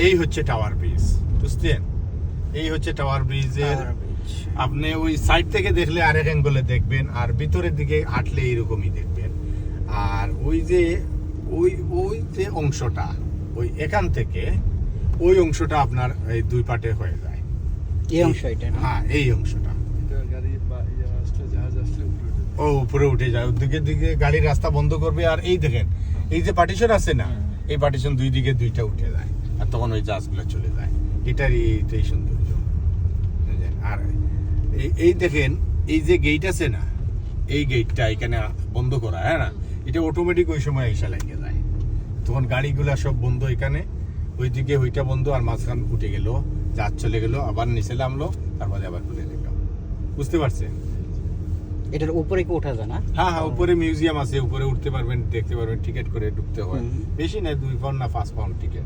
এই হচ্ছে tower bridge, বুঝছেন? এই হচ্ছে টাওয়ার ব্রিজের। আপনি ওই সাইড থেকে দেখলে আরেক অ্যাঙ্গলে দেখবেন, আর ভিতরের দিকে হাঁটলে এইরকমই দেখবেন। আর ওই যে ওই যে অংশটা, ওই এখান থেকে ওই অংশটা আপনার এই দুই পার্টে হয়ে যায়। এই অংশ এটা? হ্যাঁ, এই অংশটা ও উপরে উঠে যায়, ওদিকে দিকে গাড়ির রাস্তা বন্ধ করবে। আর এই দেখেন, এই যে পার্টিশন আছে না, এই পার্টিশন দুই দিকে দুইটা উঠে যায়, আর তখন ওই জাহাজগুলো চলে যায়। এটারই এইটাই সৌন্দর্য। আর এই দেখেন, এই যে গেট আছে না, এই গেটটা এখানে বন্ধ করা, হ্যাঁ না, এটা অটোমেটিক ওই সময় এসে লেগে যায়, তখন গাড়িগুলা সব বন্ধ। এখানে ওইদিকে ওইটা বন্ধ, আর মাঝখান উঠে গেল, জাহাজ চলে গেল, আবার নিচে নামলো, তারপরে আবার খুলে দিল। বুঝতে পারছেন? এটার উপরে কি ওঠা যায় না? হ্যাঁ হ্যাঁ, উপরে মিউজিয়াম আছে, উপরে উঠতে পারবেন, দেখতে পারবেন। টিকিট করে ঢুকতে হয়, বেশি না, 2 পাউন্ড না 5 পাউন্ড টিকিট।